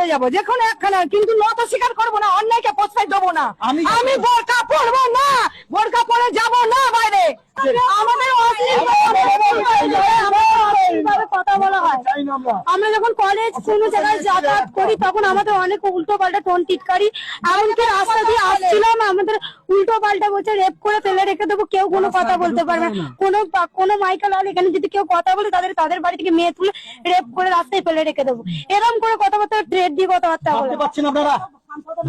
মরে যাবো, যে কোনো একখানা, কিন্তু নত স্বীকার করবো না, অন্যায়কে প্রশ্রয় দেবো না। আমি বোরকা পরবো না, বোরকা পরে যাবো না বাইরে। আমাদের কথা বলা হয়, আমরা যখন কলেজ কোনো জায়গায় যাতায়াত করি তখন আমাদের অনেক উল্টো পাল্টা টোন টিটকারি, এমনকি রাস্তা দিয়ে আসছিলাম আমাদের উল্টো পাল্টা বলছে রেপ করে ফেলে রেখে দেবো, কেউ কোনো কথা বলতে পারবে না। কোনো মাইকা লাল এখানে যদি কেউ কথা বলে তাদের বাড়ি থেকে মেয়ে তুলে রেপ করে রাস্তায় ফেলে রেখে দেবো, এরকম করে কথাবার্তা ট্রেড দিয়ে কথাবার্তা বলে। আপনারা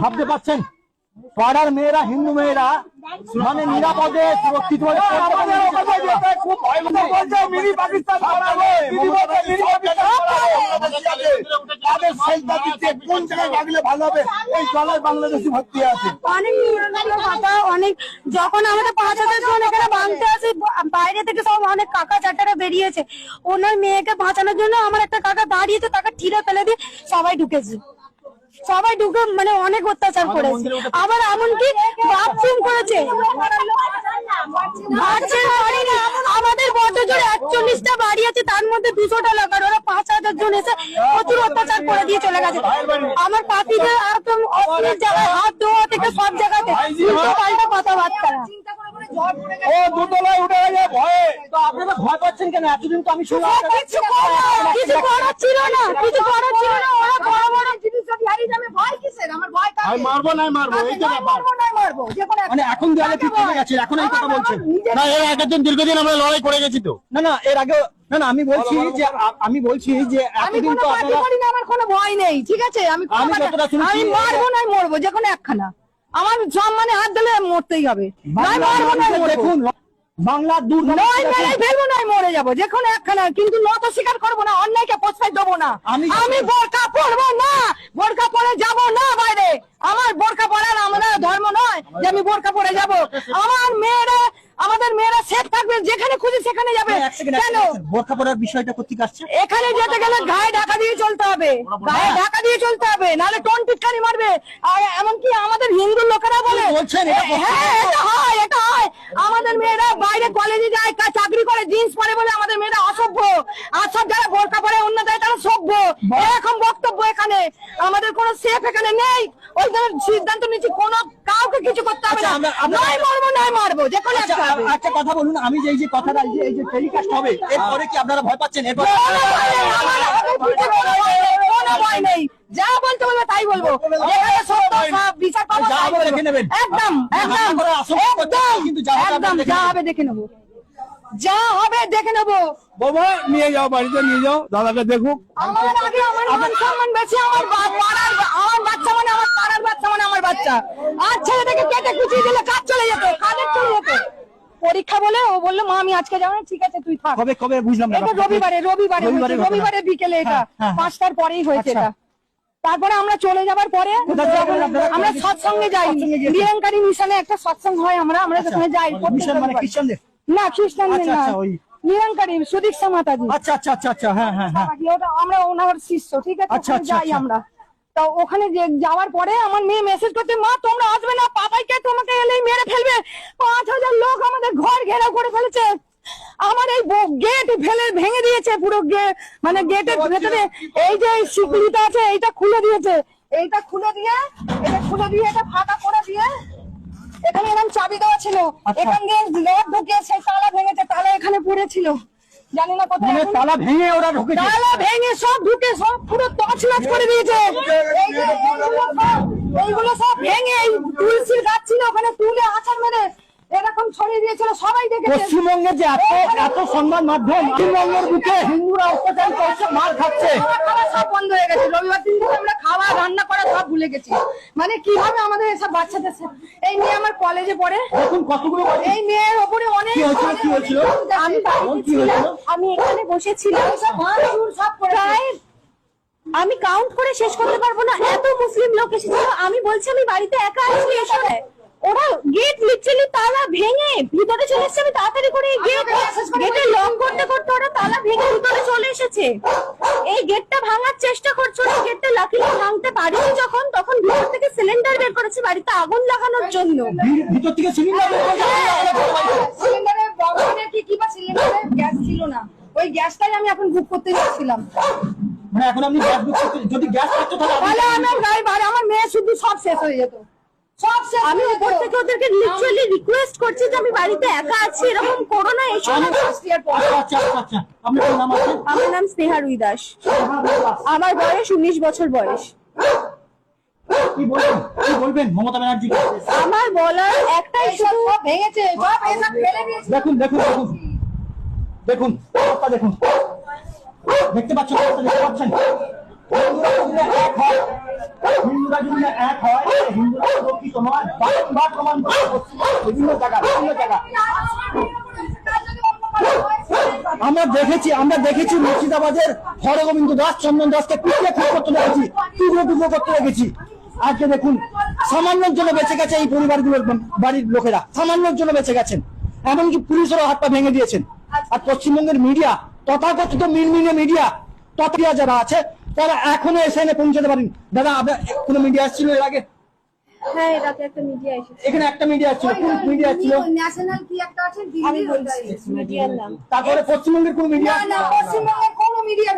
ভাবতে পারছেন পাড়ার মেয়েরা, হিন্দু মেয়েরা মানে নিরাপদে সুরক্ষিত কোন জায়গায় ভাগলে ভালো হবে, এই জলের বাংলাদেশি ভর্তি আছে। অনেক যখন আমাদের 5,000 জন এখানে ভাঙতে আসে, বাইরে থেকে সব অনেক কাকা চাটারা বেরিয়েছে, ওনার মেয়েকে বাঁচানোর জন্য আমার একটা কাকা দাঁড়িয়েছে, তাকে ঠিরে ফেলে দিয়ে সবাই ঢুকে মানে অনেক অত্যাচার করেছে। আবার এমনকি বাথরুম করেছে, আমাদের বড়জোর 41টা বাড়ি আছে, তার মধ্যে 200টা লাগার, ওরা 5,000 জন এসে প্রচুর অত্যাচার করে দিয়ে চলে গেছে। আমার পাখিদের একদম অশ্লীল জায়গায় হাত ধোয়া থেকে সব জায়গাতে উল্টো পাল্টা কথাবার্তা। ও দুতলায় উঠে গেছে ভয়ে। তো আপনারা ভয় পাচ্ছেন কেন? এতদিন তো আমি শুনলাম কিছু করার ছিল না, ওরা বড় বড় জিনিস যদি হারিয়ে যাবে, ভয় কিসের? আমার ভয় কাকে? আমি মারবো এই তো ব্যাপার। মানে এখন দেয়ালে ঠিক হয়ে গেছে, এখন এই কথা বলছেন না? এর আগের দিন দীর্ঘদিন আমরা লড়াই করে গেছি তো। না এর আগে না আমি বলছি যে এতদিন তো আপনারা, আমার কোনো ভয় নেই, ঠিক আছে? আমি মারবো নাই মরবো, যে কোনো একখানা, আমার সম্মানে হাত দিলে মরতেই হবে। দেখুন বাংলার দূর ফেলবো নাই মরে যাবো, যে কোনো একখানা, কিন্তু নত স্বীকার করবো না, অন্যায়কে প্রশ্রয় দেবো না। আমি বোরকা পরবো না, বোরকা পরে যাবো না বাইরে। আমার বোরকা পরার আমরা ধর্ম নয় যে আমি বোরকা পরে যাবো। আমাদের মেয়েরা সেফ থাকবে, যেখানে খুশি সেখানে যাবে। কেন বোরকা পরার বিষয়টা কোথেকে আসছে? এখানে যেতে গেলে গায়ে ঢাকা দিয়ে চলতে হবে, নাহলে টোন টিটকারি মারবে। আর এমনকি আমাদের হিন্দু লোকেরা বলে, হ্যাঁ এটা হয়, আমাদের মেয়েরা বাইরে কলেজে যায়, চাকরি করে, জিন্স পরে বলে আমাদের মেয়েরা অসভ্য, আর সব যারা বোরকা পরে অন্য যায় তারা সভ্য, এরকম বক্তব্য। এখানে আমাদের কোনো সেফ এখানে নেই, ওই সিদ্ধান্ত নিচ্ছি কোনো কাউকে কিছু করতে হবে না। নয় মারবো, যে কোনো একটা কথা বলুন, আমি যে কথাটা এই যে টেলিকাস্ট হবে, এরপরে কি আপনারা ভয় পাচ্ছেন? এরপরে কোনো ভয় নেই, যা বলতে বলবে তাই বলবো, বিচার পাবো একদম, যা হবে দেখে নেবো, বাবা নিয়ে যাও, বাড়িতে নিয়ে যাও, দাদাকে দেখুক। আমার আগে আমার মান সম্মান বেশি, আমার বাচ্চা মানে আমার পাড়ার বাচ্চা মানে আমার বাচ্চা। আর ছেলেটাকে কেটে কুচিয়ে দিলে কাজ চলে যেত, কাজের চলে যেত। পরীক্ষা বলে ও বললো মা আমি আজকে যাবো না, ঠিক আছে তুই থাক। কবে বুঝলাম না? এটা রবিবারে বিকেলে, এটা 5টার পরেই হয়েছে এটা। তারপরে আমরা চলে যাবার পরে আমরা সৎসঙ্গে যাই, নিরঙ্কারী মিশনে একটা সৎসঙ্গ হয়, আমরা সেখানে যাই। না খ্রিস্টানদের না, নিরঙ্কারী সুদীক্ষা মাতাজি। আচ্ছা, হ্যাঁ, আমরা ওনার শিষ্য, ঠিক আছে? যাই আমরা। তো ওখানে যাওয়ার পরে আমার মেয়ে মেসেজ করতে, মা তোমরা আসবে না, পাপাইকে তোমাকে এলেই মেরে ফেলবে, 5,000 লোক আমাদের ঘর ঘেরাও করে ফেলেছে, আমার এই গেট ভেঙে দিয়েছে পুরো, মানে গেটের ভেতরে এই যে শিকলিটা আছে এইটা খুলে দিয়েছে, এটা খুলে দিয়ে এটা ফাঁকা করে দিয়ে, এখানে এরকম চাবি দেওয়া ছিল, এখান দিয়ে লোক ঢুকে সেই তালা ভেঙেছে, তালা এখানে পড়েছিল, জানি না কোথায়। তালা ভেঙে ওরা ঢুকেছে, তালা ভেঙে সব ঢুকে সব পুরো তছনছ করে দিয়েছে। এইগুলো সব ভেঙে, এই তুলসীর গাছ ছিল ওখানে তুলে আছাড় মেরে এরকম ছড়িয়ে দিয়েছিল, সবাই দেখেছে। পশ্চিমবঙ্গের যে এত সংবাদ মাধ্যম, পশ্চিমবঙ্গের বুকে হিন্দুরা অত্যাচার করছে, মার খাচ্ছে, সব বন্ধ হয়ে গেছে। রবিবার দিন থেকে আমরা খাওয়া রান্না করা সব ভুলে গেছি। মানে কিভাবে আমাদের এসব বাচ্চাদের, এই মেয়ে আমার কলেজে পড়ে, দেখুন কতগুলো, এই মেয়ের ওপরে অনেক কি হয়েছিল? আমি এখানে বসেছিলাম, আমি কাউন্ট করে শেষ করতে পারবো না, এত মুসলিম লোক এসেছিল। আমি বলছি আমি বাড়িতে একা আসছি, এসে ওরা গেট লিটারালি তালা ভেঙে ভিতরে চলে এসেছে। আমি তাড়াতাড়ি করে গেটে লক করতে করতে ওরা তালা ভেঙে ভিতরে চলে এসেছে। এই গেটটা ভাঙার চেষ্টা করছো, এই গেটটা লাকিলি ভাঙতে পারিনি যখন, তখন ভিতর থেকে সিলিন্ডার বের করেছে বাড়িতে আগুন লাগানোর জন্য। ভিতর থেকে সিলিন্ডারের সিলিন্ডারে গ্যাস ছিল না, ওই গ্যাসটাই আমি এখন বুক করতে যাচ্ছিলাম। মানে এখন আপনি গ্যাস বুক করতে, যদি গ্যাস থাকতো তাহলে আমার গায়ে বাড়ি আমার মেয়ে শুধু সব শেষ হয়ে যেত, সব শেষ। আমি উপর থেকে ওদেরকে লিটারালি রিকোয়েস্ট করছি যে আমি বাড়িতে একা আছি, এরকম করো না এই সময়। আচ্ছা আপনার নাম আছে? আমার নাম স্নেহা রুই দাস, আমার বয়স 19 বছর বয়স। কি বলবেন মমতা ব্যানার্জি? আমার বলার একটাই, শুধু ভেঙেছে সব এসব ফেলে দিয়েছে। দেখুন দেখুন দেখতে পাচ্ছেন, দেখতে পাচ্ছেন হিন্দুরা যদি এক হয়, হিন্দুরা সুরক্ষিত নয়, বারবার প্রমাণ বিভিন্ন জায়গা। আমরা দেখেছি মুর্শিদাবাদের হরগোবিন্দ দাস, চন্দন দাসকে পিছিয়ে খুন করতে দেখেছি, টুকরো করতে দেখেছি। আজকে দেখুন সামান্যের জন্য বেঁচে গেছে এই পরিবারগুলোর বাড়ির লোকেরা, সামান্যের জন্য বেঁচে গেছেন, এমনকি পুলিশেরও হাত পা ভেঙে দিয়েছেন। আর পশ্চিমবঙ্গের মিডিয়া, তথাকথিত মিনমিনে মিডিয়া, তথা যারা আছে তারা এখনো এসে পৌঁছাতে পারেন। দাদা আপনার কোনো মিডিয়া আসছিল এর আগে? হ্যাঁ, রাতে একটা মিডিয়া এসেছে। এখানে একটা মিডিয়া ছিল, কোন মিডিয়া ছিল? ন্যাশনাল কি একটা আছে, আমি বলছি মিডিয়ার নাম। তারপরে পশ্চিমবঙ্গের কোন মিডিয়া? না পশ্চিমবঙ্গের কোনো মিডিয়া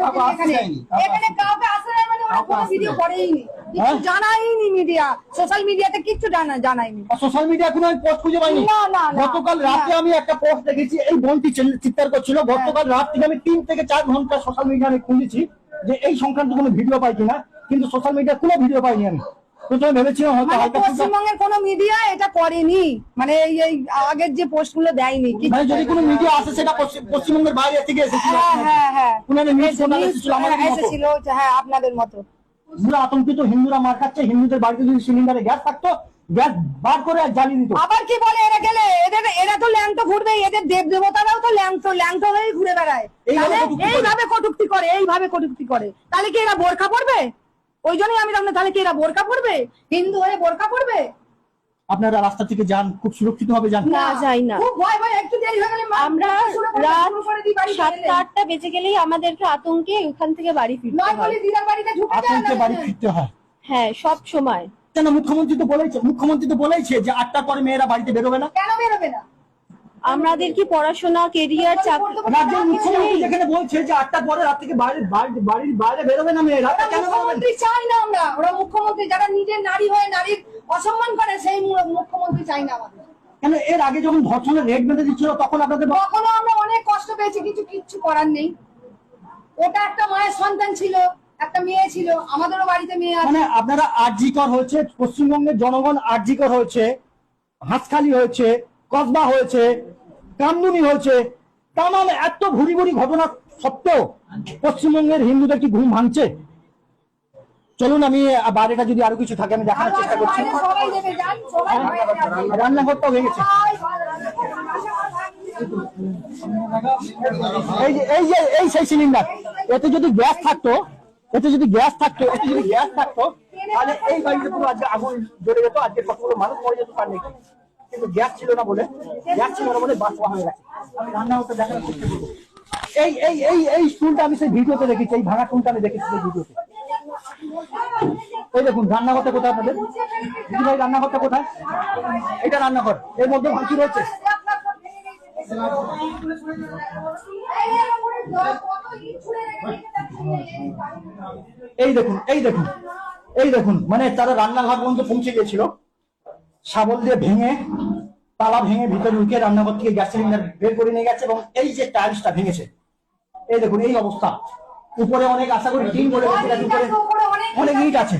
এখানে কাউকে আসে না, মানে ওরা কোনো ভিডিও করেইনি, কিছু জানাইনি, মিডিয়া সোশ্যাল মিডিয়াতে কিছু জানাইনি। সোশ্যাল মিডিয়া কোনো পোস্ট খুঁজে পাইনি। না। গতকাল রাতে আমি একটা পোস্ট দেখেছি, এই বোনটি চিৎকার করছিল। গতকাল রাত থেকে আমি 3 থেকে 4 ঘন্টা সোশ্যাল মিডিয়া আমি খুঁজেছি যে এই সংক্রান্ত কোনো ভিডিও পাই কিনা, কিন্তু সোশ্যাল মিডিয়া কোনো ভিডিও পাইনি। আমি প্রথমে ভেবেছিলাম হয়তো পশ্চিমবঙ্গের কোনো মিডিয়া এটা করেনি, মানে এই আগের যে পোস্ট গুলো দেয়নি। মানে যদি কোনো মিডিয়া আসে সেটা পশ্চিমবঙ্গের বাইরে থেকে এসেছিল। হ্যাঁ ওনাদের নিউজ চ্যানেল এসেছিল, আমাদের মতো এসেছিল। হ্যাঁ, আপনাদের মতো। পুরো আতঙ্কিত, হিন্দুরা মার খাচ্ছে, হিন্দুদের বাড়িতে যদি সিলিন্ডারে গ্যাস থাকতো, গ্যাস বার করে আর জ্বালিয়ে দিত। আবার কি বলে এরা গেলে, এরা তো ল্যাংটো ঘুরবে, এদের দেব দেবতারাও তো ল্যাংটো হয়ে ঘুরে বেড়ায়, এইভাবে কটূক্তি করে। তাহলে কি এরা বোরকা পড়বে? ওই জন্যই আমি জানি, তাহলে কি এরা বোরকা পড়বে? হিন্দু হয়ে বোরকা পড়বে? আপনারা রাস্তা থেকে যান, খুব সুরক্ষিত ভাবে যান? না, যাই না। খুব ভয় একটু দেরি হয়ে গেলে আমরা রাত 7-8টা বেজে গেলেই আমাদেরকে আতঙ্কে ওখান থেকে বাড়ি ফিরতে হয়। আতঙ্কে বাড়ি ফিরতে হয়। হ্যাঁ, সব সময়। কেন? মুখ্যমন্ত্রী তো বলেছে যে 8টার পরে মেয়েরা বাড়িতে বেরোবে না। কেন বেরোবে না? আমাদের কি পড়াশোনা, কেরিয়ার, চাকরি? রাজ্যের মুখ্যমন্ত্রী যেখানে বলছে যে 8টার পরে রাত থেকে বাড়ির বাইরে বেরোবে না মেয়েরা, কেন মুখ্যমন্ত্রী চাই না আমরা? ওরা মুখ্যমন্ত্রী যারা নিজের নারী হয়ে নারীর অসম্মান করে, সেই মুখ্যমন্ত্রী চাই না আমাদের। কেন? এর আগে যখন ধর্ষণের রেট বেঁধে দিচ্ছিল তখন আপনাদের তখনও আমরা অনেক কষ্ট পেয়েছি, কিচ্ছু করার নেই। ওটা একটা মায়ের সন্তান ছিল, একটা মেয়ে ছিল, আমাদেরও বাড়িতে মেয়ে আছে। মানে আপনারা আরজিকর হয়েছে, পশ্চিমবঙ্গের জনগণ আরজিকর হয়েছে, হাঁসখালি হয়েছে, কসবা হয়েছে, কামদুনি হয়েছে, তামাম এত ভুরি ঘটনা সত্ত্বেও পশ্চিমবঙ্গের হিন্দুদের কি ঘুম ভাঙছে? চলুন আমি বাইরেটা যদি আরো কিছু থাকে আমি দেখানোর চেষ্টা করছি। রান্নাঘরটাও ভেঙেছে। এই সেই সিলিন্ডার, এতে যদি গ্যাস থাকতো তাহলে এই বাড়িতে পুরো আজকে আগুন জ্বলে যেত, আজকে কতগুলো মানুষ মরে যেত তার নেই। কিন্তু গ্যাস ছিল না বলে বাস হয়ে গেছে। আমি রান্নাঘরটা দেখানোর চেষ্টা করবো। এই স্টুলটা আমি সেই ভিডিওতে দেখেছি, এই ভাঙা স্টুলটা আমি দেখেছি সেই ভিডিওতে। এই দেখুন রান্নাঘরটা কোথায় আপনাদের? দিদি ভাই রান্নাঘরটা কোথায়? এটা রান্নাঘর, এর মধ্যে ভাঙচুর রয়েছে। এই দেখুন মানে তারা রান্নাঘর পর্যন্ত পৌঁছে গিয়েছিল, শাবল দিয়ে ভেঙে, তালা ভেঙে ভিতরে ঢুকে রান্নাঘর থেকে গ্যাস সিলিন্ডার বের করে নিয়ে গেছে। এবং এই যে টাইলসটা ভেঙেছে, এই দেখুন এই অবস্থা। উপরে অনেক, আশা করি টিন বলে উপরে অনেক ইট আছে।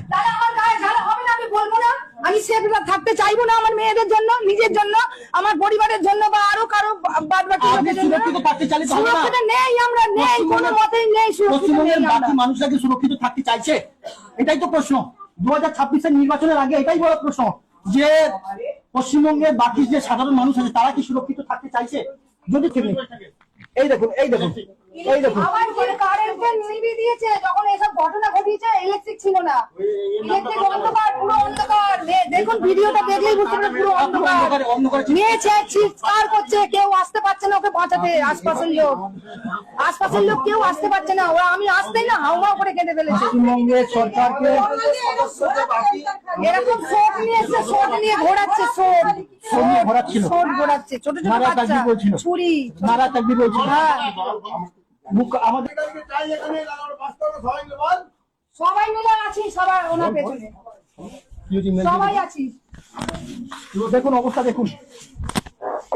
আমি সেফ থাকতে চাইবো না আমার মেয়েদের জন্য, নিজের জন্য, আমার পরিবারের জন্য, বা আরো কারো বাদ বাকি সুরক্ষিত থাকতে চাইলে নেই, আমরা নেই, কোনো মতেই নেই। পশ্চিমবঙ্গের বাকি মানুষরা কি সুরক্ষিত থাকতে চাইছে? এটাই তো প্রশ্ন। 2026-এর নির্বাচনের আগে এটাই বড় প্রশ্ন যে পশ্চিমবঙ্গের বাকি যে সাধারণ মানুষ আছে তারা কি সুরক্ষিত থাকতে চাইছে? যদি এই দেখুন যখন এসব ঘটনা ঘটিয়েছে, ইলেকট্রিক ছিল না, ইলেকট্রিক অন্ধকার, পুরো অন্ধকার। দেখুন ভিডিওটা দেখলেই বুঝতে পারবেন, পুরো অন্ধকার। মেয়ে চিৎকার করছে, কেউ আসতে পারছে না ওকে বাঁচাতে। আশপাশের লোক কেউ আসতে পারছে না। ওরা আমি আসতেই না হাউমাউ করে কেঁদে ফেলেছে। পশ্চিমবঙ্গের সরকারকে এরকম শোট নিয়ে এসে শোট নিয়ে ঘোরাচ্ছে, শোট ঘোরাচ্ছে, ছোট ছোট বাচ্চা, ছুরি, নারা তাকবীর বলছিল। আমাদের সবাই মিলে আছি, সবাই ওনার পেছনে সবাই আছি। দেখুন অবস্থা, দেখুন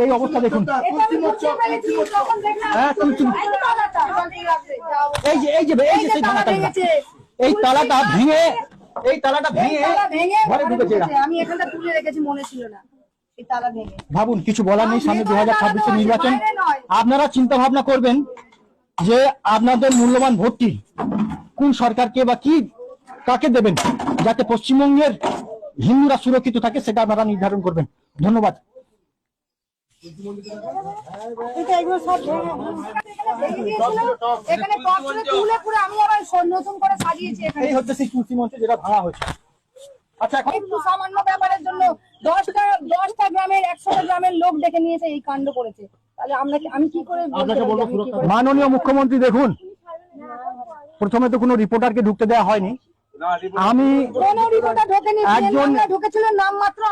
এই অবস্থা দেখুন। এটা আমি বুঝতে পেরেছি যখন দেখলাম। হ্যাঁ, এই তো তালাটা। এই যে সেই তালা তালাটা, ভেঙেছে। এই তালাটা ভেঙে, এই তালাটা এই ভেঙে তালা ভেঙে ঘরে ঢুকেছে এরা। আমি এখানটা তুলে রেখেছি, মনে ছিল না এই তালা ভেঙে। ভাবুন, কিছু বলার নেই, সামনে ভেতরে 2026 তালা নির্বাচন। বাইরে নয়। আপনারা চিন্তা ভাবনা করবেন যে আপনাদের মূল্যবান ভোটটি কোন সরকারকে বা কি কাকে দেবেন, যাতে পশ্চিমবঙ্গের হিন্দুরা সুরক্ষিত থাকে, সেটা আপনারা নির্ধারণ করবেন। ধন্যবাদ। এখানে পথগুলো তুলে পুরো আমি আবার নতুন করে সাজিয়েছি এখানে। এই হচ্ছে সেই তুলসী মঞ্চ যেটা ভাঙা হয়েছে। আচ্ছা, এখন একটু সামান্য ব্যাপারের জন্য 10টা গ্রামের 100টা গ্রামের লোক ডেকে নিয়েছে, এই কাণ্ড করেছে। তাহলে আমি কি করে বলবো? মাননীয় মুখ্যমন্ত্রী দেখুন, প্রথমে তো কোনো রিপোর্টারকে ঢুকতে দেওয়া হয়নি। আমি কোন রিপোর্টার ঢোকেনি, একজন- ঢুকেছিল নাম মাত্র।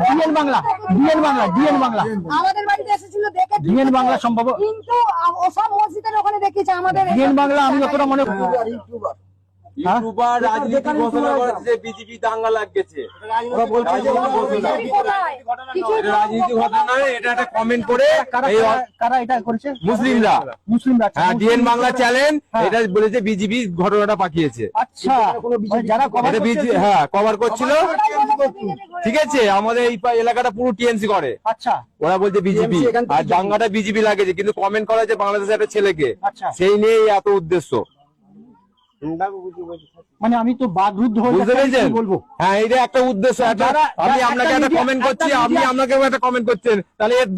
ডিএন বাংলা, আমাদের বাড়িতে এসেছিল দেখে ডিএন বাংলা সম্ভব, কিন্তু ওসব মসজিদের ওখানে দেখেছে আমাদের। ডিএন বাংলা আমি যতটা মনে ইউটিউবার রাজনীতি ঘোষণা করেছে যে বিজেপি দাঙ্গা লাগছে। ওরা বলছে যে এটা রাজনীতি ঘটনা নয়, এটা একটা কমেন্ট করে এই কারা এটা করেছে? মুসলিমরা হ্যাঁ ডিএন বাংলা চ্যানেল হ্যাঁ। এটা বলেছে বিজেপি ঘটনাটা পাঠিয়েছে। আচ্ছা, মানে যারা cover এটা করছে- হ্যাঁ কভার করছিল। ঠিক আছে, আমাদের এই এলাকাটা পুরো টিএমসি করে। আচ্ছা, ওরা বলছে বিজেপি আর দাঙ্গাটা বিজেপি লাগেছে, কিন্তু কমেন্ট করা হয়েছে বাংলাদেশের একটা ছেলেকে। আচ্ছা। সেই নিয়ে এত উদ্দেশ্য, মানে আমি তো বাদরুদ্ধ হয়ে বুঝতে যাচ্ছি, পেরেছেন? কি বলবো? হ্যাঁ, এটা একটা উদ্দেশ্য। আমি আপনাকে একটা কমেন্ট করছি, আপনি আপনাকেও একটা কমেন্ট করছেন, তাহলে এর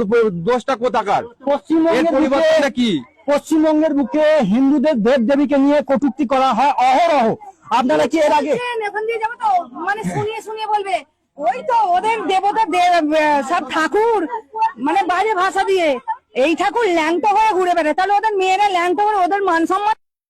দোষটা কোথাকার? এর পশ্চিমবঙ্গের পরিবর্তনটা বুকে, কি? পশ্চিমবঙ্গের বুকে হিন্দুদের দেব দেবীকে নিয়ে কটূক্তি করা হয় অহরহ। আপনারা কি এর আগে এখন দিয়ে যাবো তো, মানে শুনিয়ে শুনিয়ে বলবে ওই তো ওদের দেবতা সব ঠাকুর, মানে বাইরে ভাষা দিয়ে এই ঠাকুর ল্যাংটো হয়ে ঘুরে বেড়ায়। তাহলে ওদের মেয়েরা ল্যাংটো করে ওদের মান সম্মান